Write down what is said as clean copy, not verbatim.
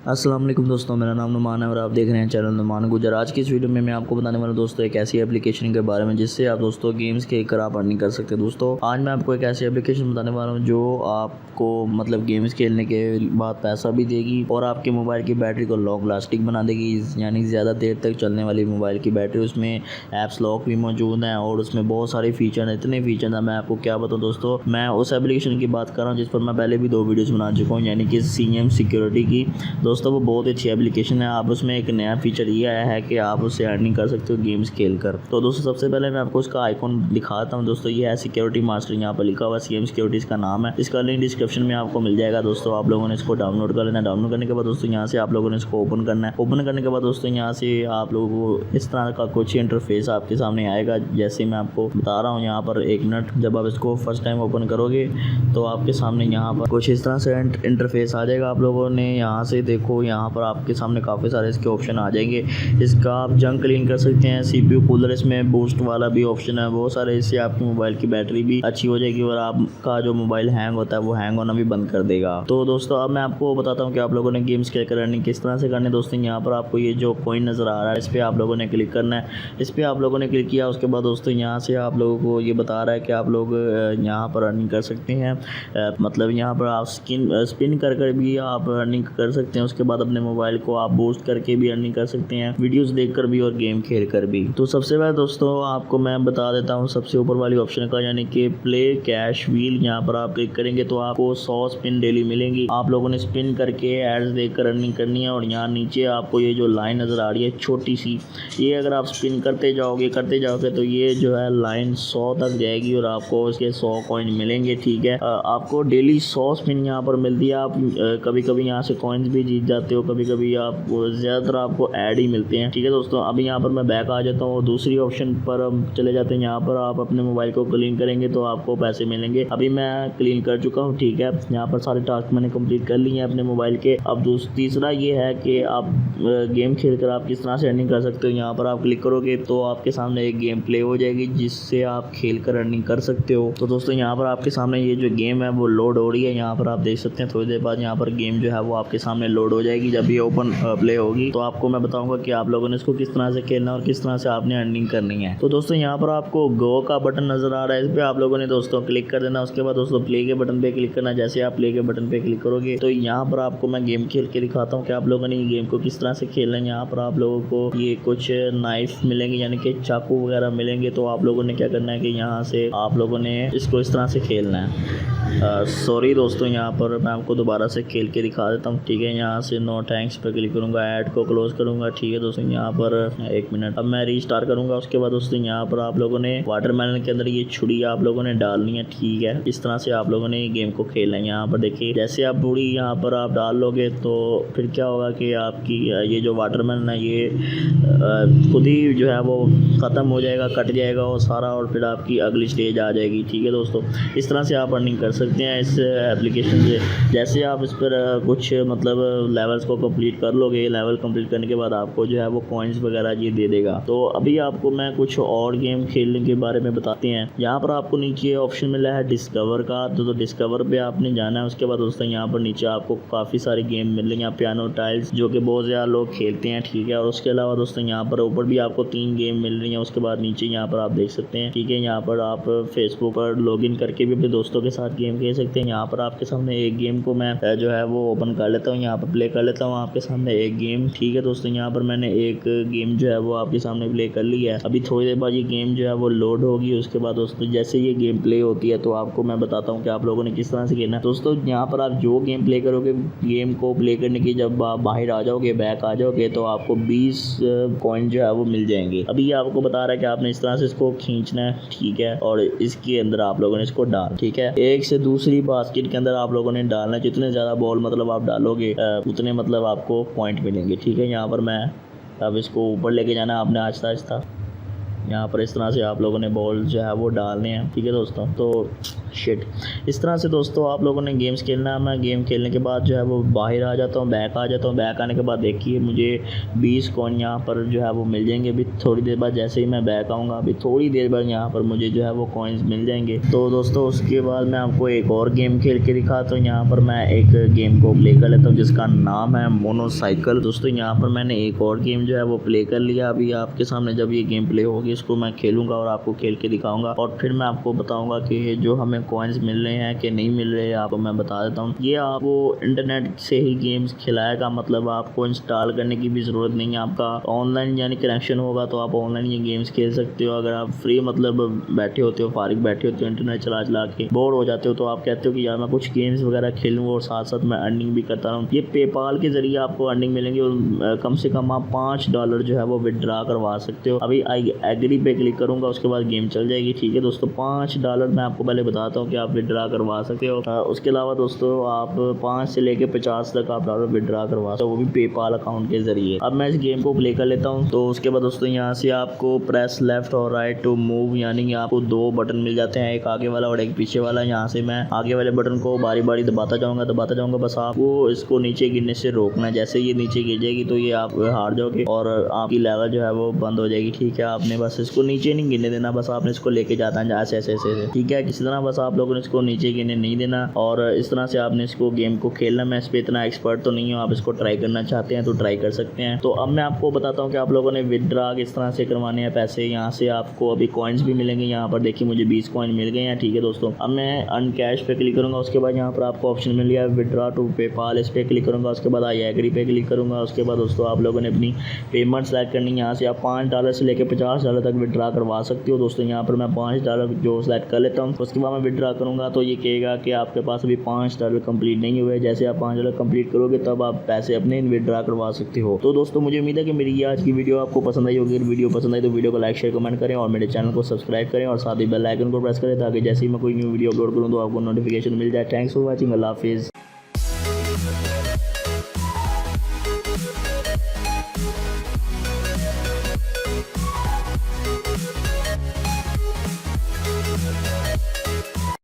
अस्सलाम वालेकुम दोस्तों, मेरा नाम नुमान है और आप देख रहे हैं चैनल नुमान गुजर। आज की इस वीडियो में मैं आपको बताने वाला हूं दोस्तों एक ऐसी एप्लीकेशन के बारे में जिससे आप दोस्तों गेम्स खेल कर आप अर्निंग कर सकते हैं। दोस्तों आज मैं आपको एक ऐसी एप्लीकेशन बताने वाला हूं जो आपको मतलब गेम्स खेलने के बाद पैसा भी देगी और आपके मोबाइल की बैटरी को लॉन्ग लास्टिंग बना देगी, यानी ज़्यादा देर तक चलने वाली मोबाइल की बैटरी। उसमें ऐप्स लॉक भी मौजूद हैं और उसमें बहुत सारे फीचर हैं, इतने फीचर हैं मैं आपको क्या बताऊँ दोस्तों। मैं उस एप्लीकेशन की बात कर रहा हूँ जिस पर मैं पहले भी 2 वीडियोज़ बना चुका हूँ, यानी कि CM सिक्योरिटी की। दोस्तों वो बहुत अच्छी एप्लीकेशन है। आप उसमें एक नया फीचर ये आया है कि आप उससे अर्निंग कर सकते हो गेम्स खेलकर। तो दोस्तों सबसे पहले मैं आपको उसका आइकॉन दिखाता हूँ। दोस्तों ये है सिक्योरिटी मास्टर, यहाँ पर लिखा हुआ CM सिक्योरिटी इसका नाम है। इसका लिंक डिस्क्रिप्शन में आपको मिल जाएगा। दोस्तों आप लोगों ने इसको डाउनलोड कर लेना है। डाउनलोड करने के बाद दोस्तों यहाँ से आप लोगों ने इसको ओपन करना है। ओपन करने के बाद दोस्तों यहाँ से आप लोगों को इस तरह का कुछ इंटरफेस आपके सामने आएगा, जैसे मैं आपको बता रहा हूँ। यहाँ पर 1 मिनट, जब आप इसको फर्स्ट टाइम ओपन करोगे तो आपके सामने यहाँ पर कुछ इस तरह से इंटरफेस आ जाएगा। आप लोगों ने यहाँ से देखो, यहाँ पर आपके सामने काफ़ी सारे इसके ऑप्शन आ जाएंगे। इसका आप जंग क्लीन कर सकते हैं, CPU कूलर, इसमें बूस्ट वाला भी ऑप्शन है, बहुत सारे। इससे आपकी मोबाइल की बैटरी भी अच्छी हो जाएगी और आपका जो मोबाइल हैंग होता है वो हैंग होना भी बंद कर देगा। तो दोस्तों अब मैं आपको बताता हूँ कि आप लोगों ने गेम्स खेल कर अर्निंग किस तरह से करनी है। दोस्तों यहाँ पर आपको ये जो कॉइन नज़र आ रहा है इस पर आप लोगों ने क्लिक करना है। इस पर आप लोगों ने क्लिक किया, उसके बाद दोस्तों यहाँ से आप लोगों को ये बता रहा है कि आप लोग यहाँ पर अर्निंग कर सकते हैं। मतलब यहाँ पर आप स्पिन कर भी आप अर्निंग कर सकते हैं। उसके बाद अपने मोबाइल को आप बूस्ट करके भी अर्निंग कर सकते हैं, वीडियोस देखकर भी और गेम खेल कर भी। तो सबसे पहले दोस्तों आपको मैं बता देता हूँ सबसे ऊपर वाली ऑप्शन का, यानी कि प्ले कैश व्हील। यहाँ पर आप क्लिक करेंगे तो आपको 100 स्पिन डेली मिलेंगी। आप लोगों ने स्पिन करके एड्स देखकर अर्निंग करनी है। और यहाँ नीचे आपको ये जो लाइन नज़र आ रही है छोटी सी, ये अगर आप स्पिन करते जाओगे तो ये जो है लाइन 100 तक जाएगी और आपको उसके 100 कॉइन मिलेंगे। ठीक है, आपको डेली 100 स्पिन यहाँ पर मिलती है। आप कभी कभी यहाँ से कॉइन्स भी जीत जाते हो, कभी कभी आप ज़्यादातर आपको ऐड ही मिलते हैं। ठीक है दोस्तों, अभी यहाँ पर मैं बैक आ जाता हूँ, दूसरी ऑप्शन पर हम चले जाते हैं। यहाँ पर आप अपने मोबाइल को क्लीन करेंगे तो आपको पैसे मिलेंगे। अभी मैं क्लीन कर चुका हूँ। ठीक है, यहाँ पर सारे टास्क मैंने कंप्लीट कर लिए हैं अपने मोबाइल के। अब तीसरा ये है कि आप गेम खेल कर आप किस तरह से अर्निंग कर सकते हो। यहाँ पर आप क्लिक करोगे तो आपके सामने एक गेम प्ले हो जाएगी जिससे आप खेल कर अर्निंग कर सकते हो। तो दोस्तों यहाँ पर आपके सामने ये जो गेम है वो लोड हो रही है। यहाँ पर आप देख सकते हैं थोड़ी देर बाद यहाँ पर गेम जो है वो आपके सामने लोड हो जाएगी। जब ये ओपन प्ले होगी तो आपको मैं बताऊंगा कि आप लोगों ने इसको किस तरह से खेलना है और किस तरह से आपने अर्निंग करनी है। तो दोस्तों यहाँ पर आपको गो का बटन नजर आ रहा है, इस पर आप लोगों ने दोस्तों क्लिक कर देना। उसके बाद दोस्तों प्ले के बटन पे क्लिक करना। जैसे आप प्ले के बटन पे क्लिक करोगे तो यहाँ पर आपको मैं गेम खेल के दिखाता हूँ कि आप लोगों ने ये गेम को किस तरह से खेलना है। यहाँ पर आप लोगों को ये कुछ नाइफ मिलेंगे, यानी कि चाकू वगैरह मिलेंगे। तो आप लोगों ने क्या करना है कि यहाँ से आप लोगों ने इसको इस तरह से खेलना है। सॉरी दोस्तों, यहाँ पर मैं आपको दोबारा से खेल के दिखा देता हूँ। ठीक है, यहाँ से नो थैंक्स पर क्लिक करूँगा, ऐड को क्लोज करूँगा। ठीक है दोस्तों, यहाँ पर 1 मिनट, अब मैं रीस्टार्ट करूँगा। उसके बाद दोस्तों यहाँ पर आप लोगों ने वाटरमेलन के अंदर ये छुरी आप लोगों ने डालनी है। ठीक है, इस तरह से आप लोगों ने ये गेम को खेलना है। यहाँ पर देखिए, जैसे आप छुरी यहाँ पर आप डाल लोगे तो फिर क्या होगा कि आपकी ये जो वाटरमेलन है ये खुद ही जो है वो ख़त्म हो जाएगा, कट जाएगा वो सारा, और फिर आपकी अगली स्टेज आ जाएगी। ठीक है दोस्तों, इस तरह से आप अर्निंग कर सकते हैं इस एप्लीकेशन से। जैसे आप इस पर कुछ मतलब लेवल्स को कंप्लीट कर लोगे, लेवल कंप्लीट करने के बाद आपको जो है वो कॉइन्स वगैरह ये दे देगा। तो अभी आपको मैं कुछ और गेम खेलने के बारे में बताते हैं। यहाँ पर आपको नीचे ऑप्शन मिला है डिस्कवर का, तो डिस्कवर पे आपने जाना है। उसके बाद दोस्तों यहाँ पर नीचे आपको काफ़ी सारे गेम मिल रहे हैं, पियानो टाइल्स, जो कि बहुत ज़्यादा लोग खेलते हैं। ठीक है, और उसके अलावा दोस्तों यहाँ पर ऊपर भी आपको 3 गेम मिल रही हैं। उसके बाद नीचे यहाँ पर आप देख सकते हैं। ठीक है, यहाँ पर आप फेसबुक पर लॉगिन करके भी अपने दोस्तों के साथ गेम खेल सकते हैं। यहाँ पर आपके सामने एक गेम को मैं जो है वो ओपन कर लेता हूँ, यहाँ पर प्ले कर लेता हूँ आपके सामने एक गेम। ठीक है दोस्तों, यहाँ पर मैंने एक गेम जो है वो आपके सामने प्ले कर ली है। अभी थोड़ी देर बाद ये गेम जो है वो लोड होगी। उसके बाद दोस्तों जैसे ये गेम प्ले होती है तो आपको मैं बताता हूँ कि आप लोगों ने किस तरह से खेलना है। दोस्तों यहाँ पर आप जो गेम प्ले करोगे, गेम को प्ले करने की जब आप बाहर आ जाओगे, बैक आ जाओगे, तो आपको 20 कॉइन जो है वो मिल जाएंगे। अभी आपको बता रहा है कि आपने इस तरह से इसको खींचना है। ठीक है, और इसके अंदर आप लोगों ने इसको डाल, ठीक है, एक से दूसरी बास्केट के अंदर आप लोगों ने डालना है। जितने ज़्यादा बॉल मतलब आप डालोगे उतने मतलब आपको पॉइंट मिलेंगे। ठीक है, यहाँ पर मैं अब इसको ऊपर लेके जाना है आपने आहिस्ता आहिस्ता। यहाँ पर इस तरह से आप लोगों ने बॉल जो है वो डालने हैं, ठीक है दोस्तों। तो शिट, इस तरह से दोस्तों आप लोगों ने गेम्स खेलना है। मैं गेम खेलने के बाद जो है वो बाहर आ जाता हूँ, बैक आ जाता हूँ। बैक आने के बाद देखिए मुझे 20 कॉइन यहाँ पर जो है वो मिल जाएंगे। अभी थोड़ी देर बाद जैसे ही मैं बैक आऊँगा, अभी थोड़ी देर बाद यहाँ पर मुझे जो है वो कॉइन्स मिल जाएंगे। तो दोस्तों उसके बाद मैं आपको एक और गेम खेल के दिखाता हूँ। यहाँ पर मैं एक गेम को प्ले कर लेता हूँ जिसका नाम है मोनोसाइकिल। दोस्तों यहाँ पर मैंने एक और गेम जो है वो प्ले कर लिया। अभी आपके सामने जब ये गेम प्ले होगी इसको मैं खेलूँगा और आपको खेल के दिखाऊँगा, और फिर मैं आपको बताऊँगा कि जो हमें कॉइन्स मिल रहे हैं कि नहीं मिल रहे हैं, आपको मैं बता देता हूँ। ये आपको इंटरनेट से ही गेम्स खिलाएगा, मतलब आपको इंस्टॉल करने की भी ज़रूरत नहीं है। आपका ऑनलाइन यानी कनेक्शन होगा तो आप ऑनलाइन ये गेम्स खेल सकते हो। अगर आप फ्री मतलब बैठे होते हो, फारिग बैठे होते हो, इंटरनेट चला के बोर हो जाते हो, तो आप कहते हो कि यार मैं कुछ गेम्स वगैरह खेलूँ और साथ साथ मैं अर्निंग भी करता रहूँ, ये पेपाल के जरिए आपको अर्निंग मिलेंगी और कम से कम आप $5 जो है वो विदड्रा करवा सकते हो। अभी आई एग्री पे क्लिक करूँगा, उसके बाद गेम चल जाएगी, ठीक है दोस्तों। $5 मैं आपको पहले बताता हूँ कि आप विदड्रा करवा सकते हो। उसके अलावा दोस्तों आप 5 से लेके 50 तक आप डॉलर विदड्रा करवा सकते हो, वो भी पेपाल अकाउंट के जरिए। अब मैं इस गेम को प्ले कर लेता हूँ। तो उसके बाद दोस्तों यहाँ से आपको प्रेस लेफ्ट और राइट टू मूव, यानी आपको 2 बटन मिल जाते हैं, एक आगे वाला और एक पीछे वाला। यहाँ से मैं आगे वाले बटन को बारी बारी दबाता जाऊँगा। बस आपको इसको नीचे गिरने से रोकना है। जैसे ये नीचे गिर जाएगी तो ये आप हार जाओगे और आपकी लेवल जो है वो बंद हो जाएगी, ठीक है। आपने बस इसको नीचे नहीं गिरने देना, बस आपने इसको लेके जाता है ऐसे, ठीक है। किसी तरह बस आप लोगों ने इसको नीचे गिरने नहीं देना और इस तरह से आपने इसको गेम को खेलना। मैं इस पर इतना एक्सपर्ट तो नहीं हूँ, आप इसको ट्राई करना चाहते हैं तो ट्राई कर सकते हैं। तो अब मैं आपको बताता हूँ कि आप लोगों ने विदड्रा किस तरह से करवाने हैं पैसे। यहाँ से आपको अभी कॉइन्स भी मिलेंगे। यहाँ पर देखिए मुझे 20 कॉइन मिल गए हैं, ठीक है दोस्तों। अब मैं अन कैश पे क्लिक करूँगा, उसके बाद यहाँ पर आपको ऑप्शन मिल गया विदड्रा टू पेपाल, इस पर क्लिक करूँगा। उसके बाद आई एग्री पे क्लिक करूँगा। उसके बाद दोस्तों आप लोगों ने अपनी पेमेंट सेलेक्ट करनी है। यहाँ से आप $5 से लेकर $50 तक विदड्रा करवा सकते हो दोस्तों। यहाँ पर मैं $5 जो सेलेक्ट कर लेता हूँ, उसके बाद मैं विदड्रा करूँगा तो ये कहेगा कि आपके पास अभी $5 कंप्लीट नहीं हुए। जैसे आप $5 कंप्लीट करोगे तब आप पैसे अपने विदड्रा करवा सकते हो। तो दोस्तों मुझे उम्मीद है कि मेरी आज की वीडियो आपको पसंद आई होगी। वीडियो पसंद आई तो वीडियो को लाइक शेयर कमेंट करें और मेरे चैनल को सब्सक्राइब करें और साथ ही बेल आइकन को प्रेस करें ताकि जैसे ही मैं कोई न्यू वीडियो अपलोड करूँ तो आपको नोटिफिकेशन मिल जाए। थैंक्स फॉर वॉचिंग, अल्लाह हाफिज़।